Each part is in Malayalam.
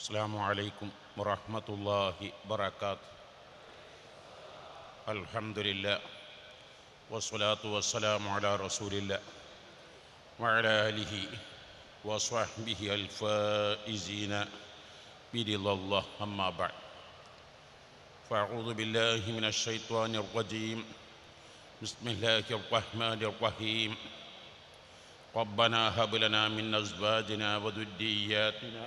السلام عليكم ورحمة الله وبركاته. الحمد لله والصلاة والسلام على رسول الله وعلى آله وصحبه الفائزين برضا الله. أما بعد، فأعوذ بالله من الشيطان الرجيم. بسم الله الرحمن الرحيم. ربنا هب لنا من أزواجنا وذرياتنا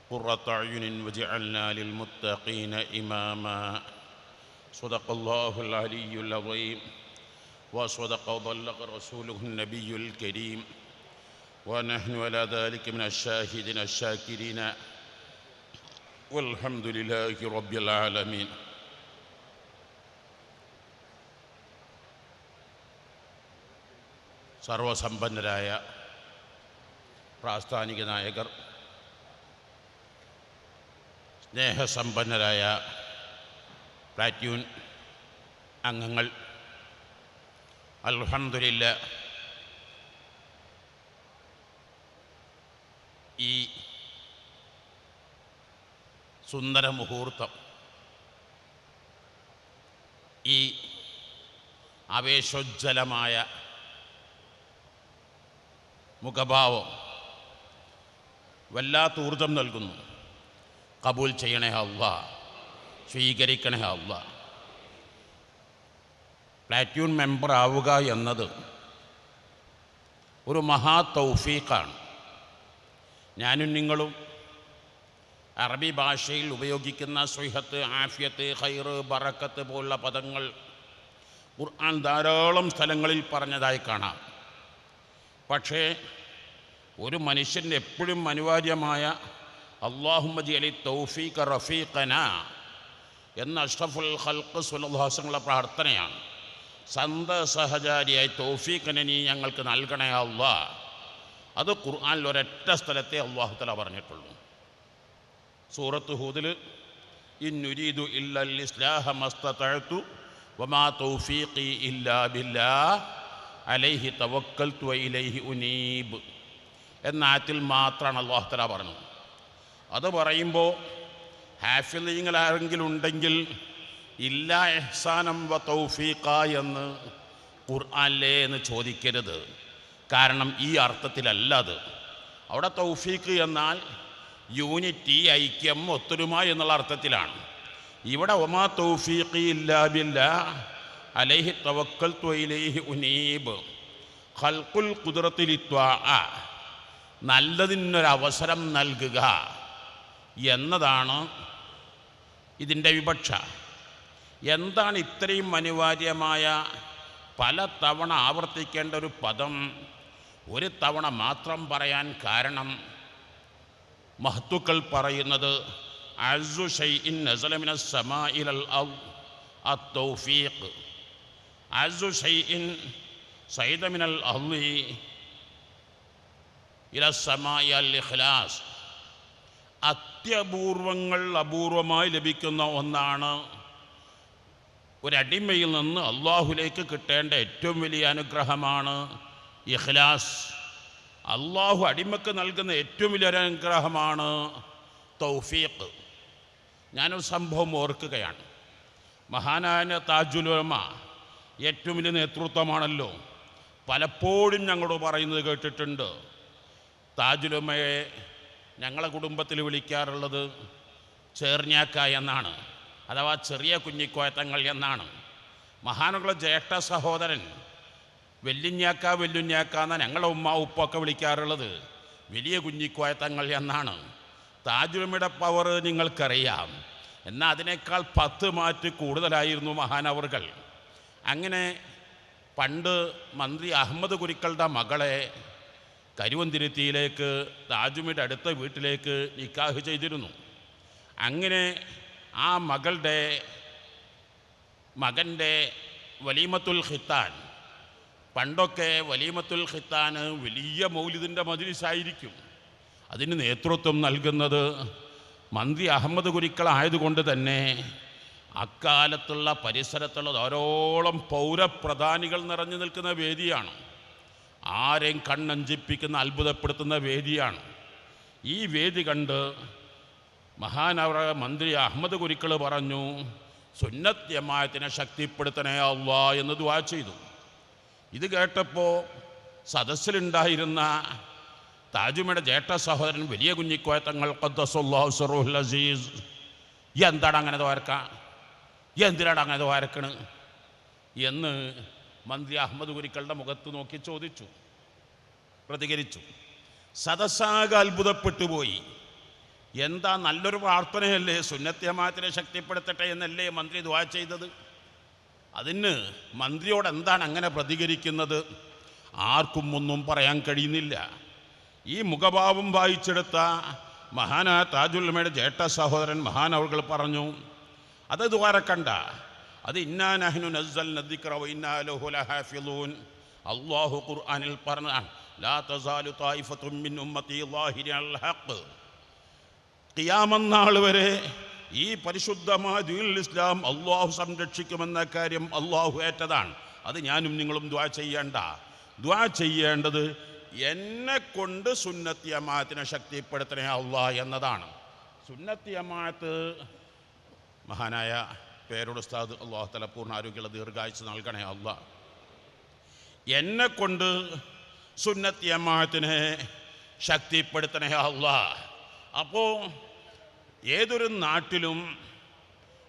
قرة أعين واجعلنا للمتقين إماما. صدق الله العلي العظيم وصدق وبلغ رسوله النبي الكريم ونحن على ذلك من الشاهدين الشاكرين والحمد لله رب العالمين. സർവസമ്പന്നരായ പ്രാസ്ഥാനിക നായകർ, സ്നേഹസമ്പന്നരായ പ്ലാറ്റൂൺ അംഗങ്ങൾ, അൽഹംദുലില്ലാഹ് ഈ സുന്ദര മുഹൂർത്തം, ഈ ആവേശോജ്വലമായ മുഖഭാവം വല്ലാത്ത ഊർജം നൽകുന്നു. കബൂൽ ചെയ്യണേ അല്ലാ, സ്വീകരിക്കണേ അല്ലാ. പ്ലാറ്റൂൺ മെമ്പർ ആവുക എന്നത് ഒരു മഹാ തൗഫീഖാണ്. ഞാനും നിങ്ങളും അറബി ഭാഷയിൽ ഉപയോഗിക്കുന്ന സ്വഹത്ത്, ആഫിയത്ത്, ഖൈറ്, ബറക്കത്ത് പോലുള്ള പദങ്ങൾ ഖുർആൻ ധാരാളം സ്ഥലങ്ങളിൽ പറഞ്ഞതായി കാണാം. പക്ഷേ ഒരു മനുഷ്യന് എപ്പോഴും അനിവാര്യമായ അല്ലാഹുമ്മ ജഅലി തൗഫീഖ റഫീഖന എന്ന അഷ്റഫുൽ ഖൽഖ് സ്വല്ലല്ലാഹു അലൈഹി വസല്ലം പ്രാർത്ഥനയാണ്. സഹചാരിയായി തൗഫീഖിനെ നീ ഞങ്ങൾക്ക് നൽകണേ അല്ലാ. അത് ഖുർആനിൽ ഒരൊറ്റ സ്ഥലത്തെ അല്ലാഹു തആല പറഞ്ഞിട്ടുള്ളൂ. സൂറത്ത് ഹൂദിൽ ഇൻ നുരീദു ഇല്ലൽ ഇസ്ലാഹ മസ്തതഅതു വമാ തൗഫീഖി ഇല്ലാ ബില്ലാഹ് അലൈഹി തവക്കൽതു വഇലൈഹി ഉനീബ് എന്ന ആയത്തിൽ മാത്രമാണ് അല്ലാഹു തആല പറഞ്ഞത്. അത് പറയുമ്പോൾ ഹാഫിളീങ്ങൾ ആരെങ്കിലും ഉണ്ടെങ്കിൽ ഇല്ലാ ഇഹ്സാനം വ തൗഫീഖ എന്ന് ഖുർആനിലേ എന്ന് ചോദിക്കരുത്. കാരണം ഈ അർത്ഥത്തിലല്ല അത്. അവിടെ തൗഫീഖ് എന്നാൽ യൂണിറ്റി, ഐക്യം, ഒത്തൊരുമ എന്നുള്ള അർത്ഥത്തിലാണ്. ഇവിടെ വമാ തൗഫീഖി ഇല്ലാ ബില്ലാഹ് അലൈഹി തവക്കൽതു വഇലൈഹി ഉനീബ്, ഖൽഖുൽ ഖുദ്റത്തി ലിത്വാഅ, നല്ലതിനൊരവസരം നൽകുക എന്നതാണ് ഇതിൻ്റെ വിവക്ഷ. എന്താണ് ഇത്രയും അനിവാര്യമായ പല തവണ ആവർത്തിക്കേണ്ട ഒരു പദം ഒരു തവണ മാത്രം പറയാൻ കാരണം? മഹത്തുക്കൾ പറയുന്നത് അസ്സു ഷൈഇൻ നസല മിനസ് സമാഇ ഇലൽ അർദ് അത്തൗഫീഖ്, അസ്സു ഷൈഇൻ സൈദ മിനൽ അർദി ഇലസ് സമാഇ അൽ ഇഖ്ലാസ്. അത്യപൂർവങ്ങൾ അപൂർവമായി ലഭിക്കുന്ന ഒന്നാണ് ഒരടിമയിൽ നിന്ന് അള്ളാഹുലേക്ക് കിട്ടേണ്ട ഏറ്റവും വലിയ അനുഗ്രഹമാണ് ഇഖ്ലാസ്. അള്ളാഹു അടിമക്ക് നൽകുന്ന ഏറ്റവും വലിയ അനുഗ്രഹമാണ് തൗഫീഖ്. ഞാനൊരു സംഭവം ഓർക്കുകയാണ്. മഹാനായ താജുൽ ഉലമ ഏറ്റവും വലിയ നേതൃത്വമാണല്ലോ. പലപ്പോഴും ഞങ്ങളോട് പറയുന്നത് കേട്ടിട്ടുണ്ട്. താജുൽ ഉലമയെ ഞങ്ങളെ കുടുംബത്തിൽ വിളിക്കാറുള്ളത് ചേർഞ്ഞാക്ക എന്നാണ്, അഥവാ ചെറിയ കുഞ്ഞിക്കോയത്തങ്ങൾ എന്നാണ്. മഹാനുകളുടെ ജ്യേഷ്ഠ സഹോദരൻ വെല്ലുഞ്ഞാക്ക എന്നാണ് ഞങ്ങളുടെ ഉമ്മ ഉപ്പൊക്കെ വിളിക്കാറുള്ളത്. വലിയ കുഞ്ഞിക്കോയത്തങ്ങൾ എന്നാണ്. താജുൽ ഉലമയുടെ പവർ നിങ്ങൾക്കറിയാം. എന്നാൽ അതിനേക്കാൾ 10 മാറ്റ് കൂടുതലായിരുന്നു മഹാനവറുകൾ. അങ്ങനെ പണ്ട് മന്ത്രി അഹമ്മദ് കുരിക്കളുടെ മകളെ കരുവന്തിരുത്തിയിലേക്ക് താജുമിയുടെ അടുത്ത വീട്ടിലേക്ക് നിക്കാഹ് ചെയ്തിരുന്നു. അങ്ങനെ ആ മകൻ്റെ വലീമത്തുൽ ഖിത്താൻ, പണ്ടൊക്കെ വലീമത്തുൽ ഖിത്താൻ വലിയ മൗലിദിൻ്റെ മജ്‌ലിസായിരിക്കും. അതിന് നേതൃത്വം നൽകുന്നത് മന്ത്രി അഹമ്മദ് കുരിക്കളായതുകൊണ്ട് തന്നെ അക്കാലത്തുള്ള പരിസരത്തുള്ള ധാരാളം പൗരപ്രധാനികൾ നിറഞ്ഞു നിൽക്കുന്ന വേദിയാണ്. ആരെയും കണ്ണഞ്ചിപ്പിക്കുന്ന, അത്ഭുതപ്പെടുത്തുന്ന വേദിയാണ്. ഈ വേദി കണ്ട് മഹാനവർ മന്ത്രി അഹമ്മദ് കുരിക്കൾ പറഞ്ഞു, സുന്നത്ത് ജമാഅത്തിനെ ശക്തിപ്പെടുത്തണേ അല്ലാ എന്ന് ദുആ ചെയ്തു. ഇത് കേട്ടപ്പോൾ സദസ്സിലുണ്ടായിരുന്ന താജുമയുടെ ജ്യേഷ്ഠ സഹോദരൻ വലിയ കുഞ്ഞിക്കോയ തങ്ങൾ ഖദ്ദസല്ലാഹു സിറഹുൽ അസീസ്, എന്താണ് അങ്ങനെ ദ്വാരക്കാം, എന്തിനാണ് അങ്ങനെ ദ്വാരക്കണ് എന്ന് മന്ത്രി അഹമ്മദ് കുരിക്കളുടെ മുഖത്ത് നോക്കി ചോദിച്ചു, പ്രതികരിച്ചു. സദസ്സാകെ അത്ഭുതപ്പെട്ടു പോയി. എന്താ, നല്ലൊരു പ്രാർത്ഥനയല്ലേ, സുന്നത്ത് ജമാഅത്തിനെ ശക്തിപ്പെടുത്തട്ടെ എന്നല്ലേ മന്ത്രി ദുആ ചെയ്തത്. അതിന് മന്ത്രിയോട് എന്താണ് അങ്ങനെ പ്രതികരിക്കുന്നത്? ആർക്കും ഒന്നും പറയാൻ കഴിയുന്നില്ല. ഈ മുഖഭാവം വായിച്ചെടുത്ത മഹാനായ താജുൽ ഉലമയുടെ ജ്യേഷ്ഠ സഹോദരൻ മഹാനവറുകൾ പറഞ്ഞു, അത് ദ്വാരക്കണ്ട, അത് ഇന്നാ നഹ്നു നസ്സൽന ദിക്റ വ ഇന്നാ ലഹു ലഹാഫിളൂൻ. അല്ലാഹു ഖുർആനിൽ പറഞ്ഞ ലാ തസാലു തായിഫത്തും മിൻ ഉമ്മത്തി ളാഹിരി അൽ ഹഖ്. ഖിയാമത്ത് നാൾ വരെ ഈ പരിശുദ്ധമായ ദീനുൽ ഇസ്ലാം അല്ലാഹു സംരക്ഷിക്കുമെന്ന കാര്യം അല്ലാഹു ഏറ്റതാണ്. അത് ഞാനും നിങ്ങളും ദുആ ചെയ്യേണ്ട. ദുആ ചെയ്യേണ്ടത് എന്നെ കൊണ്ട് സുന്നത്ത് ജമാഅത്തിനെ ശക്തിപ്പെടുത്തണേ അല്ലാഹ് എന്നതാണ്. സുന്നത്ത് ജമാഅത്ത് മഹാനായ പേരോട് ഉസ്താദ് അല്ലാഹു തആല പൂർണ്ണ ആരോഗ്യമുള്ള ദീർഘായുസ്സ് നൽകണേ അല്ലാഹ്. എന്നെ കൊണ്ട് സുന്നത്ത് ജമാഅത്തിനെ ശക്തിപ്പെടുത്തണേ അല്ലാഹ്. അപ്പോൾ ഏതൊരു നാട്ടിലും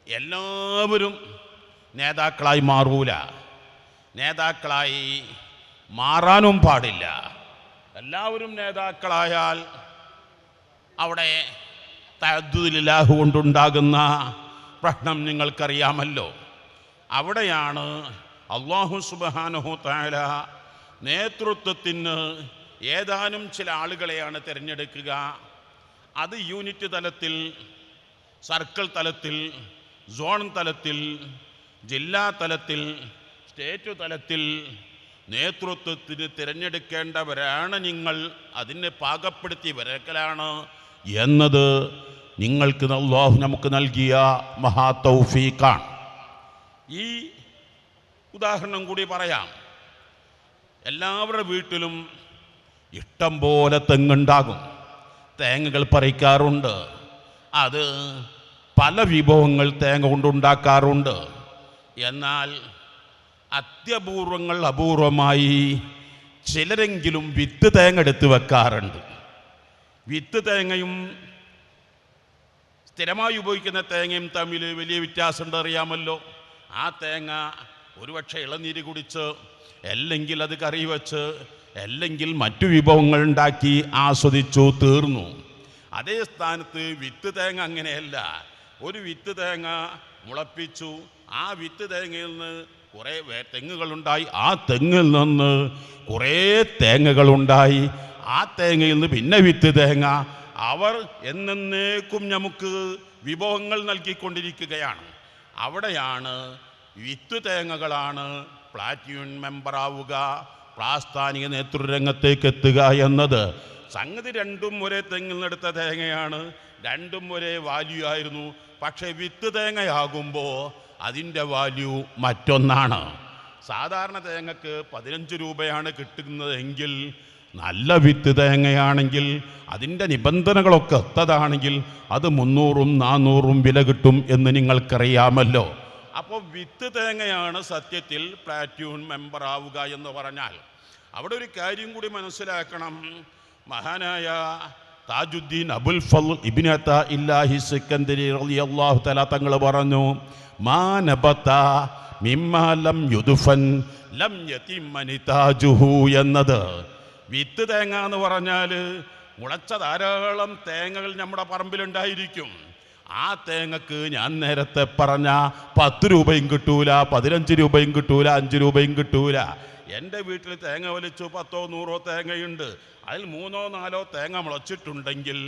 എല്ലാവരും നേതാക്കളായി മാറൂല, നേതാക്കളായി മാറാനും പാടില്ല. എല്ലാവരും നേതാക്കളായാൽ അവിടെ തഅദ്ദുദിലില്ലാഹ് കൊണ്ടുണ്ടാകുന്ന പ്രശ്നം നിങ്ങൾക്കറിയാമല്ലോ. അവിടെയാണ് അല്ലാഹു സുബ്ഹാനഹു തആല നേതൃത്വത്തിന് ഏതാനും ചില ആളുകളെയാണ് തിരഞ്ഞെടുക്കുക. അത് യൂണിറ്റ് തലത്തിൽ, സർക്കിൾ തലത്തിൽ, സോൺ തലത്തിൽ, ജില്ലാ തലത്തിൽ, സ്റ്റേറ്റ് തലത്തിൽ നേതൃത്വത്തിന് തിരഞ്ഞെടുക്കേണ്ടവരാണ് നിങ്ങൾ. അതിനെ പാകപ്പെടുത്തി വരക്കലാണ് എന്നത് നിങ്ങൾക്ക് അല്ലാഹു നമുക്ക് നൽകിയ മഹാ തൗഫീഖാണ്. ഈ ഉദാഹരണം കൂടി പറയാം. എല്ലാവരുടെ വീട്ടിലും ഇഷ്ടം പോലെ തെങ്ങുണ്ടാകും, തേങ്ങകൾ പറിക്കാറുണ്ട്. അത് പല വിഭവങ്ങൾ തേങ്ങ കൊണ്ടുണ്ടാക്കാറുണ്ട്. എന്നാൽ അപൂർവമായി ചിലരെങ്കിലും വിത്ത് തേങ്ങ എടുത്ത് വെക്കാറുണ്ട്. വിത്ത് തേങ്ങയും സ്ഥിരമായി ഉപയോഗിക്കുന്ന തേങ്ങയും തമ്മിൽ വലിയ വ്യത്യാസമുണ്ട്, അറിയാമല്ലോ. ആ തേങ്ങ ഒരുപക്ഷെ ഇളനീര് കുടിച്ച്, അല്ലെങ്കിൽ അത് കറി വെച്ച്, അല്ലെങ്കിൽ മറ്റു വിഭവങ്ങൾ ഉണ്ടാക്കി ആസ്വദിച്ചു തീർന്നു. അതേ സ്ഥാനത്ത് വിത്ത് തേങ്ങ അങ്ങനെയല്ല. ഒരു വിത്ത് തേങ്ങ മുളപ്പിച്ചു, ആ വിത്ത് തേങ്ങയിൽ നിന്ന് കുറേ തെങ്ങുകളുണ്ടായി, ആ തെങ്ങിൽ നിന്ന് കുറേ തേങ്ങകളുണ്ടായി, ആ തേങ്ങയിൽ നിന്ന് പിന്നെ വിത്ത് തേങ്ങ. അവർ എന്നേക്കും നമുക്ക് വിഭവങ്ങൾ നൽകിക്കൊണ്ടിരിക്കുകയാണ്. അവിടെയാണ് വിത്ത് തേങ്ങകളാണ് പ്ലാറ്റിനം മെമ്പറാവുക, പ്രാസ്ഥാനിക നേതൃരംഗത്തേക്ക് എത്തുക എന്നത്. സംഗതി രണ്ടും ഒരേ തെങ്ങിൽ നിന്നെടുത്ത തേങ്ങയാണ്, രണ്ടും ഒരേ വാല്യൂ ആയിരുന്നു. പക്ഷേ വിത്ത് തേങ്ങയാകുമ്പോൾ അതിൻ്റെ വാല്യൂ മറ്റൊന്നാണ്. സാധാരണ തേങ്ങക്ക് 15 രൂപയാണ് കിട്ടുന്നതെങ്കിൽ നല്ല വിത്ത് തേങ്ങയാണെങ്കിൽ, അതിൻ്റെ നിബന്ധനകളൊക്കെ ഒത്തതാണെങ്കിൽ അത് 300ഉം 400ഉം വില കിട്ടും എന്ന് നിങ്ങൾക്കറിയാമല്ലോ. അപ്പോൾ വിത്ത് തേങ്ങയാണ് സത്യത്തിൽ പ്ലാറ്റിനം മെമ്പർ ആവുക എന്ന് പറഞ്ഞാൽ. അവിടെ ഒരു കാര്യം കൂടി മനസ്സിലാക്കണം. മഹാനായ താജുദ്ദീൻ അബുൽ ഫള് ഇബ്നു അതാഇല്ലാഹി സിക്കന്ദരി റളിയല്ലാഹു തആല തങ്ങൾ പറഞ്ഞു, മാ നബത മിമ്മാ ലം യുദ്ഫൻ ലം യതിമ്മനി താജുഹു എന്നത്. വിത്ത് തേങ്ങ എന്ന് പറഞ്ഞാൽ മുളച്ച ധാരാളം തേങ്ങകൾ നമ്മുടെ പറമ്പിലുണ്ടായിരിക്കും. ആ തേങ്ങക്ക് ഞാൻ നേരത്തെ പറഞ്ഞ 10 രൂപയും കിട്ടൂല, 15 രൂപയും കിട്ടൂല, 5 രൂപയും കിട്ടൂല. എൻ്റെ വീട്ടിൽ തേങ്ങ വലിച്ചു 10ഓ 100ഓ തേങ്ങയുണ്ട്. അതിൽ 3ഓ 4ഓ തേങ്ങ മുളച്ചിട്ടുണ്ടെങ്കിൽ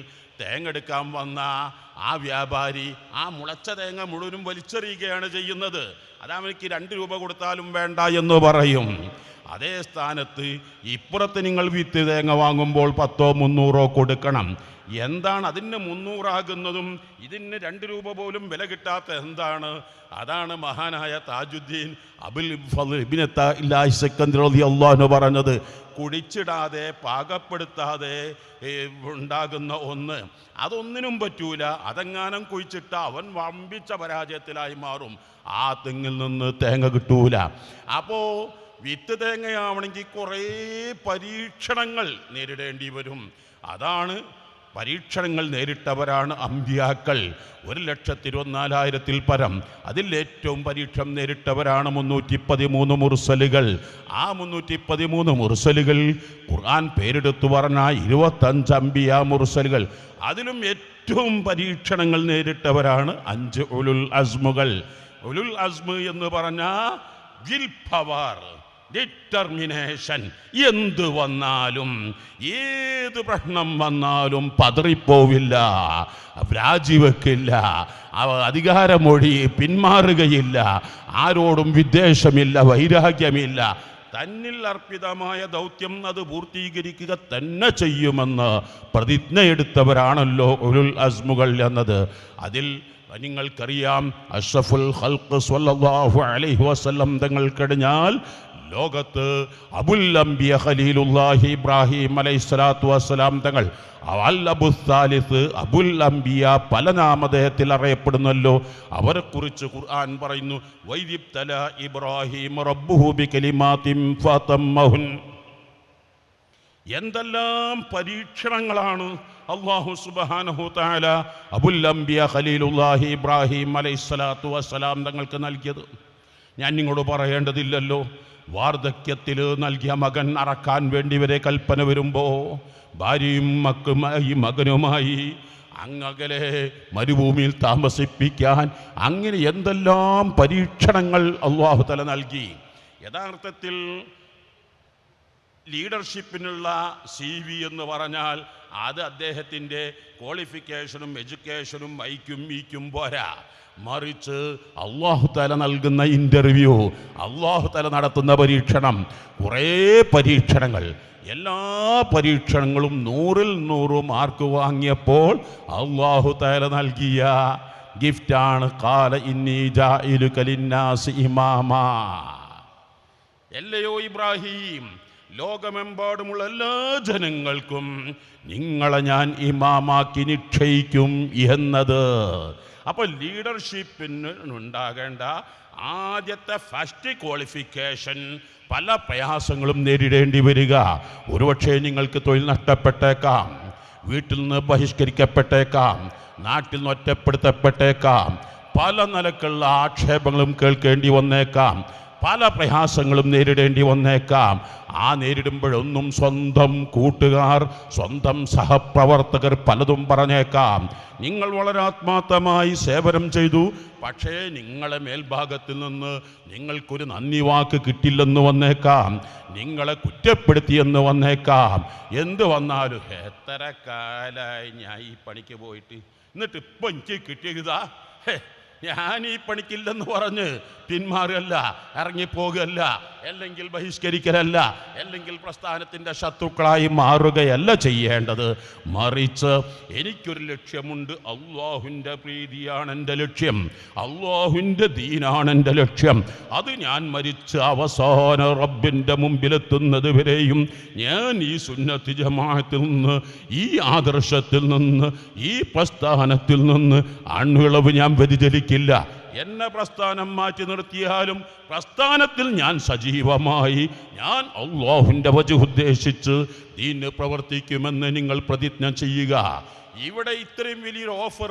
തേങ്ങ എടുക്കാൻ വന്ന ആ വ്യാപാരി ആ മുളച്ച തേങ്ങ മുഴുവനും വലിച്ചെറിയുകയാണ് ചെയ്യുന്നത്. അതവനിക്ക് 2 രൂപ കൊടുത്താലും വേണ്ട എന്ന് പറയും. അതേ സ്ഥാനത്ത് ഇപ്പുറത്ത് നിങ്ങൾ വിത്ത് തേങ്ങ വാങ്ങുമ്പോൾ 10ഓ 300ഓ കൊടുക്കണം. എന്താണ് അതിന് 300 ആകുന്നതും ഇതിന് 2 രൂപ പോലും വില കിട്ടാത്ത എന്താണ്? അതാണ് മഹാനായ താജുദ്ദീൻ അബുൽ ഫദ്ൽ ഇബ്നു അത്താഇല്ലാഹി സിക്കന്ദരി റളിയല്ലാഹു അൻഹു പറഞ്ഞത്. കുടിച്ചിടാതെ പാകപ്പെടുത്താതെ ഉണ്ടാകുന്ന ഒന്ന് അതൊന്നിനും പറ്റൂല. അതെങ്ങാനും കുഴിച്ചിട്ട അവൻ വമ്പിച്ച പരാജയത്തിലായി മാറും. ആ തെങ്ങിൽ നിന്ന് തേങ്ങ കിട്ടൂല. അപ്പോൾ വിത്ത് തേങ്ങയാവണമെങ്കിൽ കുറേ പരീക്ഷണങ്ങൾ നേരിടേണ്ടി വരും. അതാണ് പരീക്ഷണങ്ങൾ നേരിട്ടവരാണ് അമ്പിയാക്കൾ. 1,24,000 പരം. അതിൽ ഏറ്റവും പരീക്ഷണം നേരിട്ടവരാണ് 313 മുർസലുകൾ. ആ 313 മുർസലുകൾ ഖുർആൻ പേരെടുത്തു പറഞ്ഞ 25 അമ്പിയ മുർസലുകൾ. അതിലും ഏറ്റവും പരീക്ഷണങ്ങൾ നേരിട്ടവരാണ് 5 ഉലുൽ അസ്മുകൾ. ഉലുൽ അസ്മ് എന്ന് പറഞ്ഞാൽ വിൽ പവർ, ഡിറ്റർമിനേഷൻ. എന്ത് വന്നാലും ഏത് പ്രശ്നം വന്നാലും പതറിപ്പോവില്ല, രാജിവെക്കില്ല, അധികാരമൊഴി പിന്മാറുകയില്ല, ആരോടും വിദ്വേഷമില്ല, വൈരാഗ്യമില്ല. തന്നിൽ അർപ്പിതമായ ദൗത്യം അത് പൂർത്തീകരിക്കുക തന്നെ ചെയ്യുമെന്ന് പ്രതിജ്ഞയെടുത്തവരാണല്ലോ ഉലുൽ അസ്മുകൾ എന്നത്. അതിൽ നിങ്ങൾക്കറിയാം, അഷ്റഫുൽ ഖൽഖ് സ്വല്ലല്ലാഹു അലൈഹി വസല്ലം തങ്ങൾ കഴിഞ്ഞാൽ ലോകത്ത് അബുൽ അംബിയ ഖലീലുല്ലാഹി ഇബ്രാഹിം അലൈഹിസ്സലാത്തു വസ്സലാം തങ്ങൾ അബുൽ അംബിയ പല നാമധേയത്തിൽ അറിയപ്പെടുന്നല്ലോ. അവരെക്കുറിച്ച് ഖുർആൻ പറയുന്നു, വൈദിബ്തല ഇബ്രാഹിം റബ്ബുഹു ബികലിമാതിൻ ഫതമ്മഹുൻ. എന്തെല്ലാം പരീക്ഷണങ്ങളാണ് അല്ലാഹു സുബ്ഹാനഹു തആല അബുൽ അംബിയ ഖലീലുല്ലാഹി ഇബ്രാഹിം അലൈഹിസ്സലാത്തു വസ്സലാം തങ്ങൾക്ക് നൽകിയത്. ഞാൻ നിങ്ങളോട് പറയേണ്ടതില്ലല്ലോ. വാർദ്ധക്യത്തിൽ നൽകിയ മകൻ അറക്കാൻ വേണ്ടി വരെ കൽപ്പന വരുമ്പോൾ ഭാര്യയും മകനുമായി അങ്ങകലെ മരുഭൂമിയിൽ താമസിപ്പിക്കാൻ അങ്ങനെ എന്തെല്ലാം പരീക്ഷണങ്ങൾ അല്ലാഹു തആല നൽകി. യഥാർത്ഥത്തിൽ ലീഡർഷിപ്പിനുള്ള CV എന്ന് പറഞ്ഞാൽ അത് അദ്ദേഹത്തിൻ്റെ ക്വാളിഫിക്കേഷനും എഡ്യൂക്കേഷനും ഈക്കും പോരാ. മറിച്ച് അല്ലാഹു തആല നൽകുന്ന ഇൻ്റർവ്യൂ, അല്ലാഹു തആല നടത്തുന്ന പരീക്ഷണം, കുറേ പരീക്ഷണങ്ങൾ. എല്ലാ പരീക്ഷണങ്ങളും 100-ൽ 100 മാർക്ക് വാങ്ങിയപ്പോൾ അല്ലാഹു തആല നൽകിയ ഗിഫ്റ്റാണ് ഖാല ഇന്നി ജാഇലുക ലിന്നാസി ഇമാമാ. അല്ലയോ ഇബ്രാഹിം, ലോകമെമ്പാടുമുള്ള എല്ലാ ജനങ്ങൾക്കും നിങ്ങളെ ഞാൻ ഇമാമാക്കി നിശ്ചയിക്കും എന്നത്. അപ്പോൾ ലീഡർഷിപ്പിന് ഉണ്ടാകേണ്ട ആദ്യത്തെ ഫസ്റ്റ് ക്വാളിഫിക്കേഷൻ പല പ്രയാസങ്ങളും നേരിടേണ്ടി വരിക. ഒരുപക്ഷെ നിങ്ങൾക്ക് തൊഴിൽ നഷ്ടപ്പെട്ടേക്കാം, വീട്ടിൽ നിന്ന് ബഹിഷ്കരിക്കപ്പെട്ടേക്കാം, നാട്ടിൽ നിന്ന് ഒറ്റപ്പെടുത്തപ്പെട്ടേക്കാം, പല നിലക്കുള്ള ആക്ഷേപങ്ങളും കേൾക്കേണ്ടി വന്നേക്കാം, പല പ്രയാസങ്ങളും നേരിടേണ്ടി വന്നേക്കാം. ആ നേരിടുമ്പോഴൊന്നും സ്വന്തം കൂട്ടുകാർ, സ്വന്തം സഹപ്രവർത്തകർ പലതും പറഞ്ഞേക്കാം. നിങ്ങൾ വളരെ ആത്മാർത്ഥമായി സേവനം ചെയ്തു, പക്ഷേ നിങ്ങളെ മേൽഭാഗത്തിൽ നിന്ന് നിങ്ങൾക്കൊരു നന്ദി വാക്ക് കിട്ടില്ലെന്ന് വന്നേക്കാം, നിങ്ങളെ കുറ്റപ്പെടുത്തിയെന്ന് വന്നേക്കാം. എന്ത് വന്നാലും എത്ര കാലമായി ഞാൻ ഈ പണിക്ക് പോയിട്ട്, എന്നിട്ട് ഇപ്പം എനിക്ക് കിട്ടിയതാ, ഞാൻ ഈ പണിക്കില്ലെന്ന് പറഞ്ഞ് പിന്മാറുകയല്ല, ഇറങ്ങിപ്പോകുകയല്ല, അല്ലെങ്കിൽ ബഹിഷ്കരിക്കലല്ല, അല്ലെങ്കിൽ പ്രസ്ഥാനത്തിൻ്റെ ശത്രുക്കളായി മാറുകയല്ല ചെയ്യേണ്ടത്. മറിച്ച് എനിക്കൊരു ലക്ഷ്യമുണ്ട്, അള്ളാഹുവിൻ്റെ പ്രീതിയാണ് എൻ്റെ ലക്ഷ്യം, അള്ളാഹുവിൻ്റെ ദീനാണ് എൻ്റെ ലക്ഷ്യം. അത് ഞാൻ മരിച്ച് അവസാന റബ്ബിൻ്റെ മുമ്പിലെത്തുന്നത് വരെയും ഞാൻ ഈ സുന്നത്ത് ജമാഅത്തിൽ നിന്ന്, ഈ ആദർശത്തിൽ നിന്ന്, ഈ പ്രസ്ഥാനത്തിൽ നിന്ന് അണുവിളവ് ഞാൻ വ്യതിചലിക്കില്ല. എന്നെ പ്രസ്ഥാനം മാറ്റി നിർത്തിയാലും പ്രസ്ഥാനത്തിൽ ഞാൻ സജീവമായി ഞാൻ അല്ലാഹുവിൻ്റെ വജ്ഹ് ഉദ്ദേശിച്ച് ദീന് പ്രവർത്തിക്കുമെന്ന് നിങ്ങൾ പ്രതിജ്ഞ ചെയ്യുക. ഇവിടെ ഇത്രയും വലിയൊരു ഓഫർ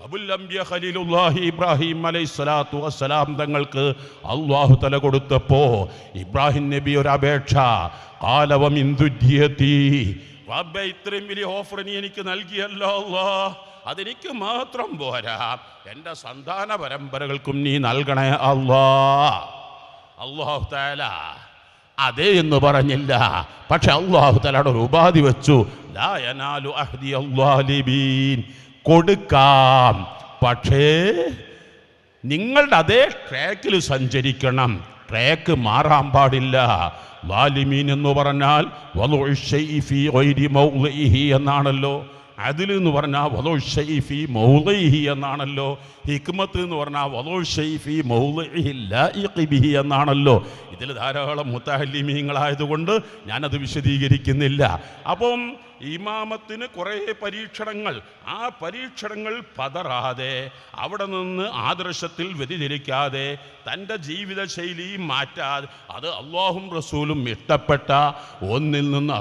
അബുൽ അംബിയ ഖലീലുല്ലാഹി ഇബ്രാഹിം അലൈഹിസ്സലാത്തു വസ്സലാം തങ്ങൾക്ക് അല്ലാഹു തആല കൊടുത്തപ്പോൾ ഇബ്രാഹിം നബി ഒരു അപേക്ഷ, ഖാല വമിൻ ദുര്രിയതി, റബ്ബേ ഇത്രയും വലിയ ഓഫർ നീ എനിക്ക് നൽകിയല്ലോ അല്ലാഹ്, അതെനിക്ക് മാത്രം പോരാ, എൻ്റെ സന്താന പരമ്പരകൾക്കും നീ നൽകണേ അല്ലാഹ്. അല്ലാഹു തആല അതേ എന്ന് പറഞ്ഞില്ല, പക്ഷെ അല്ലാഹു തആലയുടെ ഒരു ഉപാധി വെച്ചു, ലാ യനാലു അഹ്ദി അല്ലാലിബീൻ, കൊടുക്കാം, പക്ഷേ നിങ്ങളുടെ അതേ ട്രാക്കിൽ സഞ്ചരിക്കണം, ട്രാക്ക് മാറാൻ പാടില്ല. വാലിമീൻ എന്ന് പറഞ്ഞാൽ വളുഉ ശൈഇ ഫീ ഗൈരി മൗളിഇഹി എന്നാണല്ലോ. അതിൽ എന്ന് പറഞ്ഞാൽ വലോ ഷൈഫി മൗലൈഹി എന്നാണല്ലോ. ഹിക്മത്ത് എന്ന് പറഞ്ഞാൽ വലോ ഷൈഫി മൗലൈഹി ലായിഖി ബിഹി എന്നാണല്ലോ. ഇതിൽ ധാരാളം മുത്തഅല്ലിമീങ്ങളായതുകൊണ്ട് ഞാനത് വിശദീകരിക്കുന്നില്ല. അപ്പം ഇമാമത്തിന് കുറേ പരീക്ഷണങ്ങൾ, ആ പരീക്ഷണങ്ങൾ പതറാതെ അവിടെ നിന്ന് ആദർശത്തിൽ വ്യതിചലിക്കാതെ തൻ്റെ ജീവിതശൈലി മാറ്റാതെ അത് അള്ളാഹും റസൂലും ഇഷ്ടപ്പെട്ട ഒന്നിൽ നിന്ന്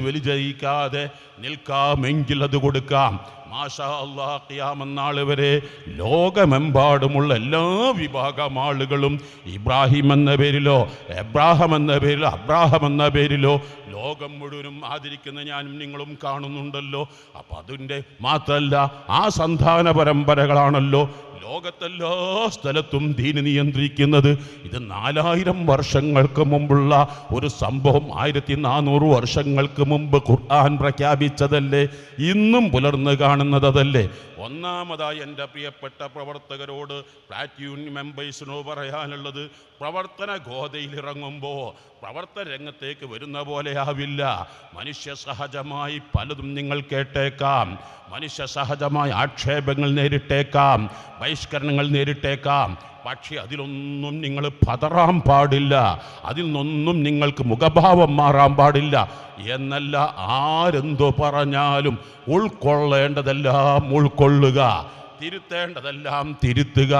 വ്യതിചലിക്കാതെ നിൽക്കാമെങ്കിൽ അത് കൊടുക്കാം. മാഷാ അല്ലാഹ്, ഖിയാമത്ത് വരെ ലോകമെമ്പാടുമുള്ള എല്ലാ വിഭാഗം ആളുകളും ഇബ്രാഹിം എന്ന പേരിലോ എബ്രാഹിം എന്ന പേരിലോ അബ്രാഹം എന്ന പേരിലോ ലോകം മുഴുവനും ആദരിക്കുന്ന ഞാനും നിങ്ങളും കാണുന്നുണ്ടല്ലോ. അപ്പം അതിൻ്റെ മാത്രമല്ല, ആ സന്താന പരമ്പരകളാണല്ലോ ലോകത്തെല്ലാ സ്ഥലത്തും ദീന് നിയന്ത്രിക്കുന്നത്. ഇത് 4000 വർഷങ്ങൾക്ക് മുമ്പുള്ള ഒരു സംഭവം. 1400 വർഷങ്ങൾക്ക് മുമ്പ് ഖുർആൻ പ്രഖ്യാപിച്ചതല്ലേ, ഇന്നും പുലർന്നു കാണുന്നതല്ലേ. ഒന്നാമതായി എൻ്റെ പ്രിയപ്പെട്ട പ്രവർത്തകരോട്, പ്ലാറ്റ്യൂൺ മെമ്പേഴ്സിനോട് പറയാനുള്ളത്, പ്രവർത്തന ഗോതയിലിറങ്ങുമ്പോൾ പ്രവർത്തന രംഗത്തേക്ക് വരുന്ന പോലെ ആവില്ല. മനുഷ്യ സഹജമായി പലതും നിങ്ങൾ കേട്ടേക്കാം, മനുഷ്യ സഹജമായ ആക്ഷേപങ്ങൾ നേരിട്ടേക്കാം, ബഹിഷ്കരണങ്ങൾ നേരിട്ടേക്കാം. പക്ഷേ അതിലൊന്നും നിങ്ങൾ പതറാൻ പാടില്ല, അതിൽ നിന്നൊന്നും നിങ്ങൾക്ക് മുഖഭാവം മാറാൻ പാടില്ല. എന്നല്ല, ആരെന്തോ പറഞ്ഞാലും ഉൾക്കൊള്ളേണ്ടതെല്ലാം ഉൾക്കൊള്ളുക, തിരുത്തേണ്ടതെല്ലാം തിരുത്തുക.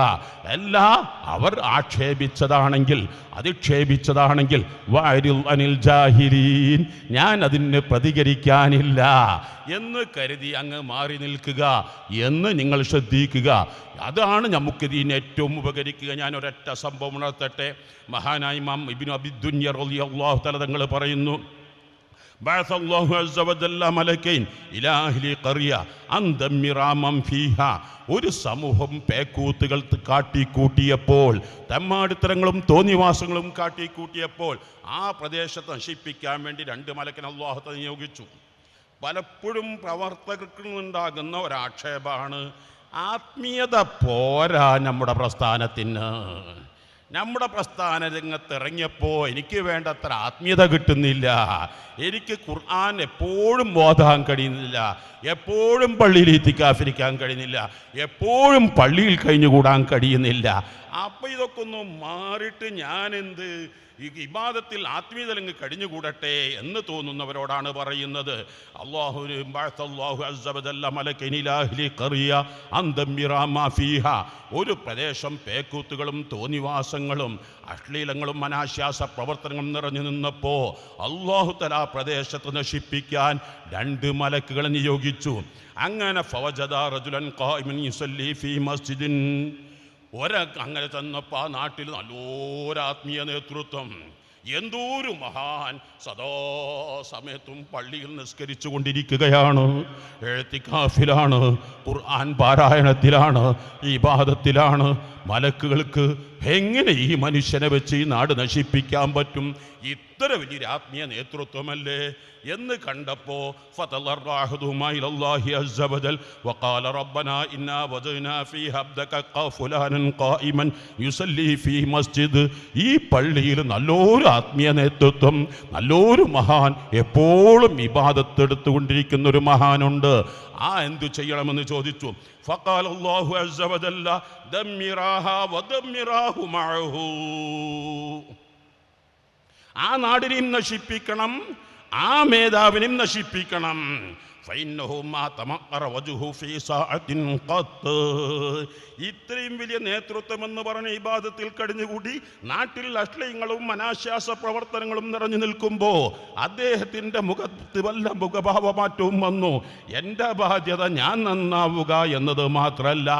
എല്ലാം അവർ ആക്ഷേപിച്ചതാണെങ്കിൽ, അധിക്ഷേപിച്ചതാണെങ്കിൽ വഅരിൽ അനിൽ ജാഹിലീൻ, ഞാൻ അതിന് പ്രതികരിക്കാനില്ല എന്ന് കരുതി അങ്ങ് മാറി നിൽക്കുക എന്ന് നിങ്ങൾ ശ്രദ്ധിക്കുക. അതാണ് നമുക്കിതിന് ഏറ്റവും ഉപകരിക്കുക. ഞാൻ ഒരൊറ്റ സംഭവം ഉണർത്തട്ടെ. മഹാനായ ഇമാം ഇബ്നു അബി ദുനിയ റളിയല്ലാഹു തആല തങ്ങൾ പറയുന്നു, بعث الله عز وجل ملكين إلى أهل قرية أن دمروا من فيها. ഒരു സമൂഹം പേക്കൂത്തുകൾ കാട്ടിക്കൂട്ടിയപ്പോൾ, തെമ്മാടിത്തരങ്ങളും തോന്നിവാസങ്ങളും കാട്ടിക്കൂട്ടിയപ്പോൾ ആ പ്രദേശത്ത് നശിപ്പിക്കാൻ വേണ്ടി 2 മലക്കിനെ അല്ലാഹു തആല നിയോഗിച്ചു. പലപ്പോഴും പ്രവർത്തകർക്കുണ്ടാകുന്ന ഒരാക്ഷേപമാണ്, ആത്മീയത പോരാ നമ്മുടെ പ്രസ്ഥാനത്തിന്. നമ്മുടെ പ്രസ്ഥാന രംഗത്ത് ഇറങ്ങിയപ്പോൾ എനിക്ക് വേണ്ടത്ര ആത്മീയത കിട്ടുന്നില്ല, എനിക്ക് ഖുർആൻ എപ്പോഴും ഓതാൻ കഴിയുന്നില്ല, എപ്പോഴും പള്ളിയിൽ ഇത്തിക്കാഫിരിക്കാൻ കഴിയുന്നില്ല, എപ്പോഴും പള്ളിയിൽ കഴിഞ്ഞുകൂടാൻ കഴിയുന്നില്ല. അപ്പം ഇതൊക്കെ ഒന്ന് മാറിയിട്ട് ഞാനെന്ത് ഈ ഇബാദത്തിൽ ആത്മീയതലങ്ങ് കഴിഞ്ഞുകൂടട്ടെ എന്ന് തോന്നുന്നവരോടാണ് പറയുന്നത്. ഒരു പ്രദേശം പേക്കൂത്തുകളും തോന്നിവാസങ്ങളും അശ്ലീലങ്ങളും അനാശ്വാസ പ്രവർത്തനങ്ങളും നിറഞ്ഞു നിന്നപ്പോൾ അല്ലാഹു തആല പ്രദേശത്ത് നശിപ്പിക്കാൻ 2 മലക്കുകളെ നിയോഗിച്ചു. അങ്ങനെ ഫവജദ റജുലൻ ഖായിമൻ യുസല്ലി ഫീ മസ്ജിദിൻ, അങ്ങനെ ചെന്നപ്പോൾ ആ നാട്ടിൽ നല്ലൊരാത്മീയ നേതൃത്വം, എന്തോരു മഹാൻ സദാ സമയത്തും പള്ളിയിൽ നിസ്കരിച്ചു കൊണ്ടിരിക്കുകയാണ്, എഴുത്തിക്കാഫിലാണ്, ഖുർആൻ പാരായണത്തിലാണ്, ഇബാദത്തിലാണ്. മലക്കുകൾക്ക് എങ്ങനെ ഈ മനുഷ്യനെ വെച്ച് ഈ നാട് നശിപ്പിക്കാൻ പറ്റും? ഇത്ര വലിയൊരു ആത്മീയ നേതൃത്വമല്ലേ എന്ന് കണ്ടപ്പോൾ ഈ പള്ളിയിൽ നല്ലൊരു ആത്മീയ നേതൃത്വം, നല്ലൊരു മഹാൻ, എപ്പോഴും ഇബാദത്ത് എടുത്തുകൊണ്ടിരിക്കുന്ന ഒരു മഹാനുണ്ട്. ആ എന്തു ചെയ്യണമെന്ന് ചോദിച്ചു. ഫഖാല അല്ലാഹു അസ്സ വജല്ല ദമ്മിറാഹാ വദമ്മിറാഹു മഅഹു, ആ നാടിനെയും നശിപ്പിക്കണം, ആ മേധാവിനെയും നശിപ്പിക്കണം. ഇത്രയും വലിയ നേതൃത്വം എന്ന് പറഞ്ഞ ഇബാദത്തിൽ കഴിഞ്ഞുകൂടി നാട്ടിൽ അശ്ലീലങ്ങളും അനാശ്വാസ പ്രവർത്തനങ്ങളും നിറഞ്ഞു നിൽക്കുമ്പോൾ അദ്ദേഹത്തിൻ്റെ മുഖത്ത് വല്ല മുഖഭാവമാറ്റവും വന്നു. എൻ്റെ ബാധ്യത ഞാൻ നന്നാവുക എന്നത് മാത്രമല്ല,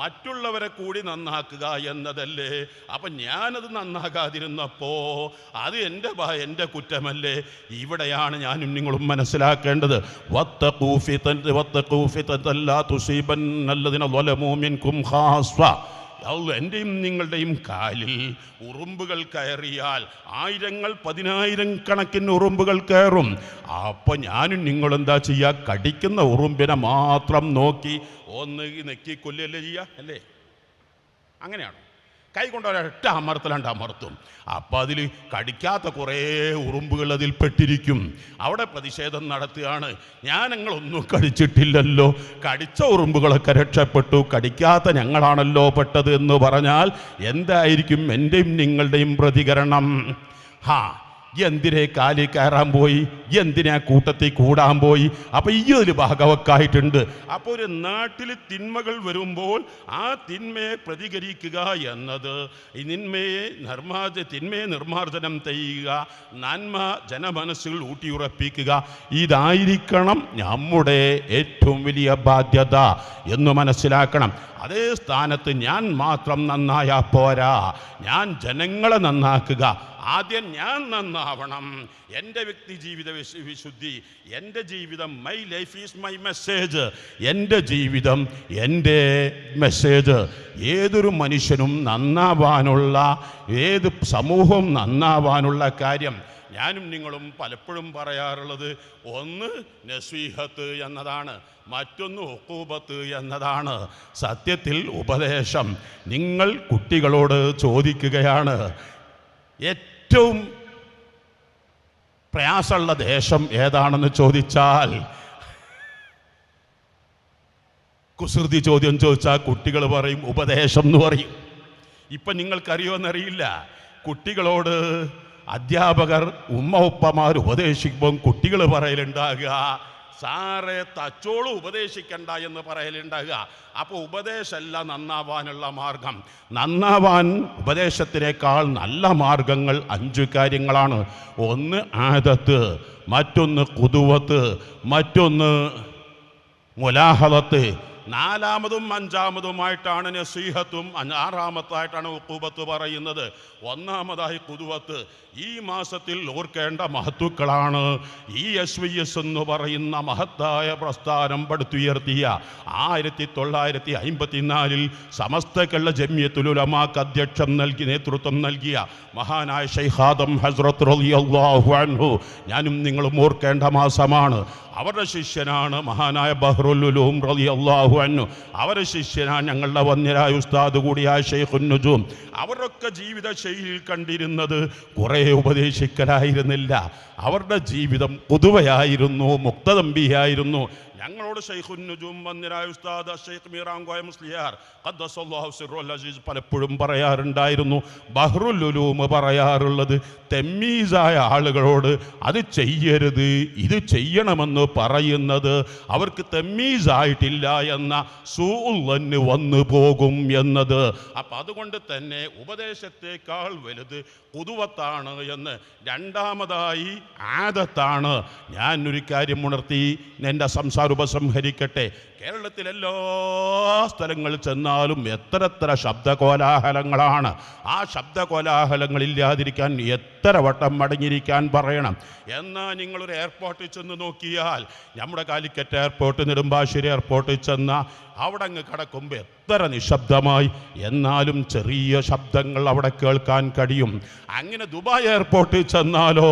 മറ്റുള്ളവരെ കൂടി നന്നാക്കുക എന്നതല്ലേ. അപ്പം ഞാനത് നന്നാകാതിരുന്നപ്പോൾ അത് എൻ്റെ കുറ്റമല്ലേ? ഇവിടെയാണ് ഞാനും നിങ്ങളും മനസ്സിലാക്കേണ്ടത്. എൻ്റെയും നിങ്ങളുടെയും കാലിൽ ഉറുമ്പുകൾ കയറിയാൽ 1000 10,000 കണക്കിന് ഉറുമ്പുകൾ കയറും. അപ്പം ഞാനും നിങ്ങളെന്താ ചെയ്യുക? കടിക്കുന്ന ഉറുമ്പിനെ മാത്രം നോക്കി ഒന്ന് നെക്കി കൊല്ലല്ലേ ചെയ്യുക, അല്ലേ? അങ്ങനെയാണ്. കൈ കൊണ്ട് ഒരൊറ്റ അമർത്തലുണ്ട്, അമർത്തും. അപ്പം അതിൽ കടിക്കാത്ത കുറേ ഉറുമ്പുകൾ അതിൽ പെട്ടിരിക്കും. അവിടെ പ്രതിഷേധം നടത്തുകയാണ്, ഞാൻ ഞങ്ങളൊന്നും കടിച്ചിട്ടില്ലല്ലോ, കടിച്ച ഉറുമ്പുകളൊക്കെ രക്ഷപ്പെട്ടു, കടിക്കാത്ത ഞങ്ങളാണല്ലോ പെട്ടത് എന്ന് പറഞ്ഞാൽ എന്തായിരിക്കും എൻ്റെയും നിങ്ങളുടെയും പ്രതികരണം? എന്തിനെ കാലിൽ കയറാൻ പോയി, എന്തിനാ കൂട്ടത്തിൽ കൂടാൻ പോയി? അപ്പം ഈ ഒരു ഭാഗവക്കായിട്ടുണ്ട്. അപ്പോൾ ഒരു നാട്ടിൽ തിന്മകൾ വരുമ്പോൾ ആ തിന്മയെ പ്രതികരിക്കുക എന്നത്, തിന്മയെ നിർമ്മാർജ്ജനം ചെയ്യുക, നന്മ ജനമനസ്സുകൾ ഊട്ടിയുറപ്പിക്കുക, ഇതായിരിക്കണം നമ്മുടെ ഏറ്റവും വലിയ ബാധ്യത എന്ന് മനസ്സിലാക്കണം. അതേ സ്ഥാനത്ത് ഞാൻ മാത്രം നന്നായാൽ പോരാ, ഞാൻ ജനങ്ങളെ നന്നാക്കുക. ആദ്യം ഞാൻ നന്നാവണം. എൻ്റെ വ്യക്തി ജീവിത വിശുദ്ധി, എൻ്റെ ജീവിതം, my life is my message, എൻ്റെ ജീവിതം എൻ്റെ മെസ്സേജ്. ഏതൊരു മനുഷ്യനും നന്നാവാനുള്ള, ഏത് സമൂഹവും നന്നാവാനുള്ള കാര്യം ഞാനും നിങ്ങളും പലപ്പോഴും പറയാറുള്ളത്, ഒന്ന് നസീഹത്ത് എന്നതാണ്, മറ്റൊന്ന് ഉഖൂബത്ത് എന്നതാണ്. സത്യത്തിൽ ഉപദേശം. നിങ്ങൾ കുട്ടികളോട് ചോദിക്കുകയാണ്, ഏറ്റവും പ്രയാസമുള്ള ദേശം ഏതാണെന്ന് ചോദിച്ചാൽ, കുസൃതി ചോദ്യം ചോദിച്ചാൽ കുട്ടികൾ പറയും ഉപദേശം എന്ന് പറയും. ഇപ്പം നിങ്ങൾക്കറിയുമെന്നറിയില്ല, കുട്ടികളോട് അധ്യാപകർ ഉപ്പമാർ ഉപദേശിക്കുമ്പം കുട്ടികൾ പറയലുണ്ടാകുക, സാറേ തച്ചോളും ഉപദേശിക്കണ്ട എന്ന് പറയലുണ്ടാകുക. അപ്പോൾ ഉപദേശമല്ല നന്നാവാനുള്ള മാർഗം. നന്നാവാൻ ഉപദേശത്തിനേക്കാൾ നല്ല മാർഗങ്ങൾ 5 കാര്യങ്ങളാണ്. ഒന്ന് ആദത്ത്, മറ്റൊന്ന് ഖുദുവത്ത്, മറ്റൊന്ന് മുലാഹദത്ത്, 4-മതും 5-മതുമായിട്ടാണ് നസീഹത്തും, 6-മത്തായിട്ടാണ് ഉഖൂബത്ത് പറയുന്നത്. 1-മതായി ഖുദുവത്ത്. ഈ മാസത്തിൽ ഓർക്കേണ്ട മഹത്തുക്കളാണ് ഈ SYS എന്ന് പറയുന്ന മഹത്തായ പ്രസ്ഥാനം പടുത്തുയർത്തിയ 1954 സമസ്ത കേരള ജംഇയ്യത്തുൽ ഉലമാക്ക് നേതൃത്വം നൽകിയ മഹാനായ ശൈഖ് ആദം ഹസ്രത്ത് റളിയല്ലാഹു അൻഹു. ഞാനും നിങ്ങളും ഓർക്കേണ്ട മാസമാണ്. അവരുടെ ശിഷ്യനാണ് മഹാനായ ബഹ്റുൽ ഉലൂം റളിയല്ലാഹു അൻഹു. അവരുടെ ശിഷ്യനാണ് ഞങ്ങളുടെ വന്യരായ ഉസ്താദ് കൂടിയായ ശൈഖുൻ നുജൂം. അവരൊക്കെ ജീവിത ശൈലിയിൽ കണ്ടിരുന്നത് കുറേ ഉപദേശിക്കലായിരുന്നില്ല. അവരുടെ ജീവിതം ഖുദുവയായിരുന്നു, മുക്തദംബിയായിരുന്നു. ഞങ്ങളോട് ശൈഖുൻ നുജൂം വന്യരായ ഉസ്താദ് ശൈഖ് മീറാങ്കോയ മുസ്ലിയാർ ഖദ്ദസല്ലാഹു സിർറുൽ അസീസ് പലപ്പോഴും പറയാറുണ്ടായിരുന്നു, ബഹ്റുൽ ഉലൂം പറയാറുള്ളത്, തെമ്മീസായ ആളുകളോട് അത് ചെയ്യരുത്, ഇത് ചെയ്യണമെന്ന് പറയുന്നത് അവർക്ക് തെമ്മീസായിട്ടില്ല എന്ന സൂഅ്വന്ന് വന്നു പോകും എന്നത്. അപ്പം അതുകൊണ്ട് തന്നെ ഉപദേശത്തേക്കാൾ വലുത് ഖുദുവത്താണ് എന്ന്. 2-മതായി ആദത്താണ്. ഞാൻ ഒരു കാര്യം ഉണർത്തി എൻ്റെ സംസാരം ഉപസംഹരിക്കട്ടെ. കേരളത്തിലെല്ലാ സ്ഥലങ്ങളിൽ ചെന്നാലും എത്ര ശബ്ദകോലാഹലങ്ങളാണ്. ആ ശബ്ദകോലാഹലങ്ങളില്ലാതിരിക്കാൻ എത്ര വട്ടം മടങ്ങിയിരിക്കാൻ പറയണം. എന്നാൽ നിങ്ങളൊരു എയർപോർട്ടിൽ ചെന്ന് നോക്കിയാൽ, നമ്മുടെ കാലിക്കറ്റ് എയർപോർട്ട്, നെടുമ്പാശ്ശേരി എയർപോർട്ടിൽ ചെന്ന അവിടെ അങ്ങ് കടക്കുമ്പോൾ എത്ര നിശബ്ദമായി, എന്നാലും ചെറിയ ശബ്ദങ്ങൾ അവിടെ കേൾക്കാൻ കഴിയും. അങ്ങനെ ദുബായ് എയർപോർട്ടിൽ ചെന്നാലോ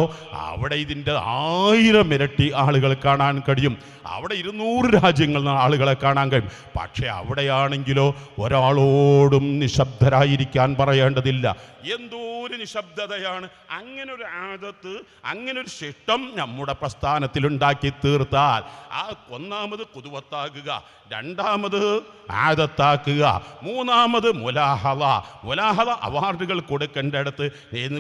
അവിടെ ഇതിൻ്റെ 1000 ഇരട്ടി ആളുകൾ കാണാൻ കഴിയും. അവിടെ 200 രാജ്യങ്ങളിൽ നിന്ന് ആളുകളെ കാണാൻ കഴിയും. പക്ഷേ അവിടെയാണെങ്കിലോ ഒരാളോടും നിശബ്ദരായിരിക്കാൻ പറയേണ്ടതില്ല. എന്തോ ഒരു നിശബ്ദതയാണ്. അങ്ങനെ ഒരു ആദത്ത്, അങ്ങനെ ഒരു ശിഷ്ടം നമ്മുടെ പ്രസ്ഥാനത്തിൽ ഉണ്ടാക്കി തീർത്താൽ, 1-മത് ഖുദുവത്താകുക, 2-മത് ആദത്താക്കുക, 3-മത് മുലാഹദ അവാർഡുകൾ കൊടുക്കേണ്ടടുത്ത്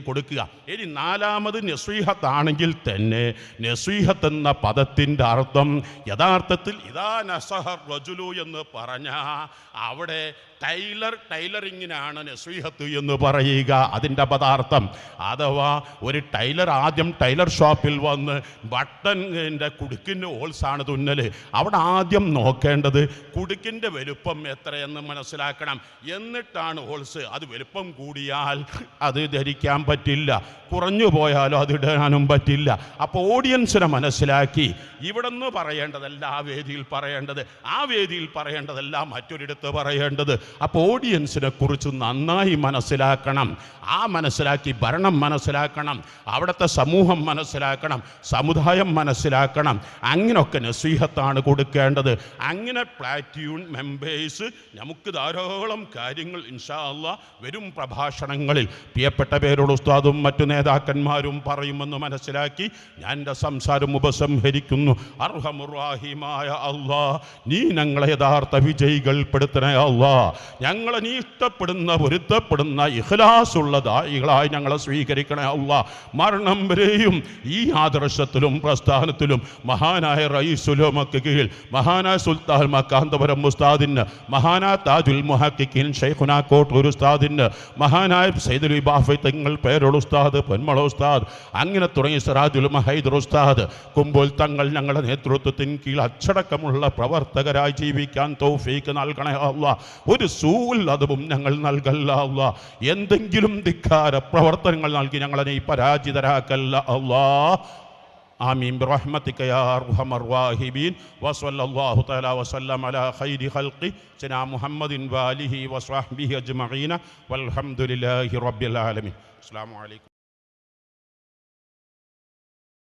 കൊടുക്കുക. ഇനി 4-മത് നസീഹത്താണെങ്കിൽ തന്നെ, നസീഹത്ത് എന്ന പദത്തിൻ്റെ അർത്ഥം യഥാർത്ഥത്തിൽ ഇദാ നസഹർ റജുലു എന്ന് പറഞ്ഞ അവിടെ ടൈലറിങ്ങിനാണ് നസീഹത്ത് എന്ന് പറയുക. അതിൻ്റെ പദാർത്ഥം അഥവാ ഒരു ടൈലർ ആദ്യം ടൈലർ ഷോപ്പിൽ വന്ന് ബട്ടൻ്റെ കുടുക്കിൻ്റെ ഹോൾസാണ് തുന്നൽ. അവിടെ ആദ്യം നോക്കേണ്ടത് കുടുക്കിൻ്റെ വലുപ്പം എത്രയെന്ന് മനസ്സിലാക്കണം. എന്നിട്ടാണ് ഹോൾസ്. അത് വലുപ്പം കൂടിയാൽ അത് ധരിക്കാൻ പറ്റില്ല, കുറഞ്ഞു പോയാലോ അത് ഇടാനും പറ്റില്ല. അപ്പോൾ ഓഡിയൻസിനെ മനസ്സിലാക്കി ഇവിടെ നിന്ന് പറയേണ്ടതല്ല, പറയേണ്ടതല്ല ആ വേദിയിൽ പറയേണ്ടത്, ആ വേദിയിൽ പറയേണ്ടതല്ല മറ്റൊരിടത്ത് പറയേണ്ടത്. അപ്പോൾ ഓഡിയൻസിനെ കുറിച്ച് നന്നായി മനസ്സിലാക്കണം. ആ മനസ്സിലാക്കി ഭരണം മനസ്സിലാക്കണം, അവിടുത്തെ സമൂഹം മനസ്സിലാക്കണം, സമുദായം മനസ്സിലാക്കണം. അങ്ങനെയൊക്കെ നസീഹത്താണ് കൊടുക്കേണ്ടത്. അങ്ങനെ പ്ലാറ്റ്യൂൺ മെമ്പേഴ്സ് നമുക്ക് ധാരാളം കാര്യങ്ങൾ ഇൻഷാ അല്ലാഹ് വരും പ്രഭാഷണങ്ങളിൽ പ്രിയപ്പെട്ട പേരോട് ഉസ്താദും മറ്റു നേതാക്കന്മാരും പറയുമെന്ന് മനസ്സിലാക്കി ഞാൻ എൻ്റെ സംസാരം ഉപസംഹരിക്കുന്നു. അർഹമുർ-റഹീമായ അല്ലാഹ്, നീ ഞങ്ങളെ യഥാർത്ഥ വിജയികൾ പെടുത്തണേ അല്ലാഹ്. ഞങ്ങളെ നീ ഇഷ്ടപ്പെടുന്ന പൊരുത്തപ്പെടുന്ന ഇഖ്ലാസുള്ള ദായികളായി ഞങ്ങളെ സ്വീകരിക്കണേ അല്ലാഹ്. മരണം വരെയും ഈ ആദർശത്തിലും പ്രസ്ഥാനത്തിലും മഹാനായ റഈസുലുമക്ക് കീഴിൽ മഹാനായ സുൽത്താൻ മക്കാന്തപുരം ഉസ്താദിന്, മഹാനായ താജുൽ മുഹഖിഖീൻ ശൈഖുനാ കോട്ടൂർ ഉസ്താദിന്, മഹാനായ സയ്യിദുൽ ഇബാഫി തങ്ങൾ പേരോട് ഉസ്താദ്, പൊന്മള ഉസ്താദ്, അങ്ങനെ തുടങ്ങി സിറാജുൽ ഹൈദർ ഉസ്താദ്, കുമ്പോൾ തങ്ങൾ ഞങ്ങളുടെ നേതൃത്വത്തിന് കീഴിൽ അച്ചടക്കമുള്ള പ്രവർത്തകരായി ജീവിക്കാൻ തൗഫീക്ക് നൽകണേ അല്ലാഹ്. ഒരു സൂൽ അതും ഞങ്ങൾ നൽകല്ല അല്ലാഹ്. എന്തെങ്കിലും ധിക്കാര പ്രവർത്തനങ്ങൾ നൽകി ഞങ്ങളെ നീ പരാജിതരാക്കല്ല അല്ലാഹ്. ആമീൻ ബിറഹ്മതിക യാ അർഹമർ റഹീമീൻ. വസല്ലല്ലാഹു തആല വസല്ലം അലാ ഖൈരി ഖൽഖി സന മുഹമ്മദിൻ വആലിഹി വസ്വഹ്ബിഹി അജ്മഈന വൽഹംദുലില്ലാഹി റബ്ബിൽ ആലമീൻ. അസ്സലാമു അലൈക്കും.